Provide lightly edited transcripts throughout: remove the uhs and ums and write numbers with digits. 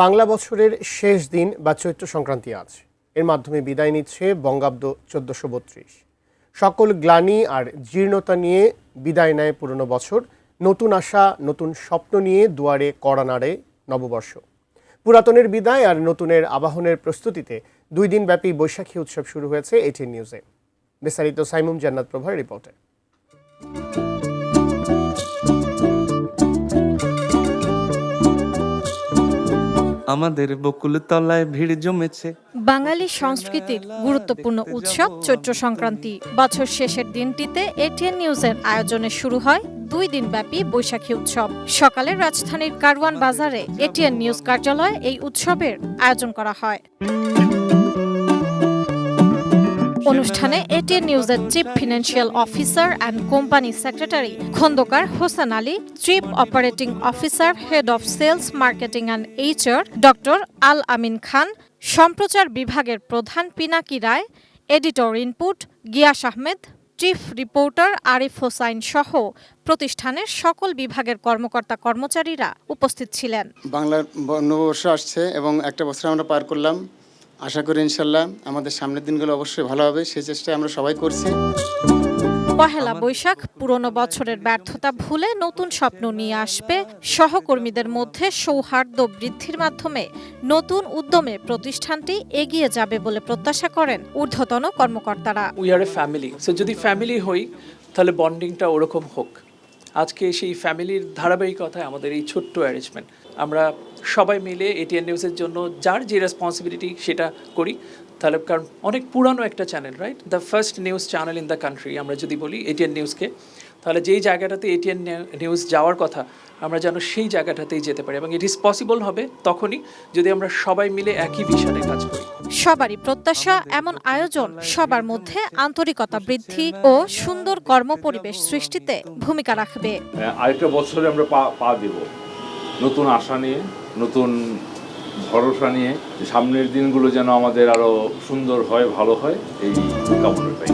বাংলা বছরের শেষ দিন বা চৈত্র সংক্রান্তি আজ। এর মাধ্যমে বিদায় নিচ্ছে বঙ্গাব্দ 1432। সকল গ্লানি আর জীর্ণতা নিয়ে বিদায় নেয় পুরনো বছর। নতুন আশা, নতুন স্বপ্ন নিয়ে দুয়ারে কড়া নাড়ে নববর্ষ। পুরাতনের বিদায় আর নতুনের আবাহনের প্রস্তুতিতে 2 দিনব্যাপী বৈশাখী উৎসব শুরু হয়েছে এটিএন নিউজে। বিস্তারিত সাইমুম জান্নাত প্রভার রিপোর্টে। আমাদের বকুল তলায় ভিড় জমেছে। বাঙালি সংস্কৃতির গুরুত্বপূর্ণ উৎসব চৈত্র সংক্রান্তি। বছর শেষের দিনটিতে এটিএন নিউজের আয়োজনে শুরু হয় 2 দিনব্যাপী বৈশাখী উৎসব। সকালে রাজধানীর কারওয়ান বাজারে এটিএন নিউজ কার্যালয়ে এই উৎসবের আয়োজন করা হয়। অনুষ্ঠানে এটিএন নিউজের chief financial officer and company secretary Khandaker Hossain Ali, chief operating officer, head of sales, marketing and HR doctor Al Amin Khan, সম্প্রচার বিভাগের প্রধান Pinaki Ray, editor input Gias Ahmed, chief reporter Arif Hossain সহ প্রতিষ্ঠানের সকল বিভাগের কর্মকর্তা কর্মচারীরা উপস্থিত ছিলেন। বাংলার নববর্ষ আসছে এবং একটা বছর আমরা পার করলাম। আশা করি ইনশাল্লাহ আমাদের সামনের দিনগুলো অবশ্যই ভালো হবে, সেই চেষ্টায় আমরা সবাই করছি। পহেলা বৈশাখ পুরনো বছরের ব্যর্থতা ভুলে নতুন স্বপ্ন নিয়ে আসবে। সহকর্মীদের মধ্যে সৌহার্দ্য বৃদ্ধির মাধ্যমে নতুন উদ্যমে প্রতিষ্ঠানটি এগিয়ে যাবে বলে প্রত্যাশা করেন ঊর্ধ্বতন কর্মকর্তারা। We are A family, so যদি ফ্যামিলি হই তাহলে বন্ডিংটা ওরকম হোক। আজকে সেই ফ্যামিলির ধারাবাহিকতায় আমাদের এই ছোট্ট অ্যারেঞ্জমেন্ট, আমরা সবাই মিলে এটিএন নিউজের জন্য যার যে রেসপন্সিবিলিটি সেটা করি। তাহলে কারণ অনেক পুরানো একটা channel, right, the first news channel in the country আমরা যদি বলি এটিএন নিউজকে, তাহলে যেই জায়গাটাতে এটিএন নিউজ যাওয়ার কথা আমরা যেন সেই জায়গাটাতেই যেতে পারি। এবং ইট ইজ পসিবল হবে তখনই যদি আমরা সবাই মিলে একই ভিশনে কাজ করি। সবারই প্রত্যাশা এমন আয়োজন সবার মধ্যে আন্তরিকতা বৃদ্ধি ও সুন্দর কর্মপরিবেশ সৃষ্টিতে ভূমিকা রাখবে। আরেকটা বছরে আমরা পা দেব নতুন আশা নিয়ে, নতুন ভরসা নিয়ে, সামনের দিনগুলো যেন আমাদের আরো সুন্দর হয়, ভালো হয়, এই কামনাটাই।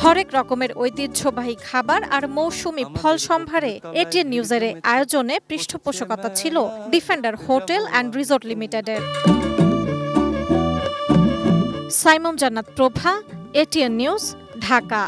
হরেক রকমের ঐতিহ্যবাহী খাবার আর মৌসুমী ফল সম্ভারে এটিএন নিউজের আয়োজনে পৃষ্ঠপোষকতা ছিল ডিফেন্ডার হোটেল অ্যান্ড রিসোর্ট লিমিটেডের। সাইমুম জান্নাত প্রভা, এটিএন নিউজ, ঢাকা।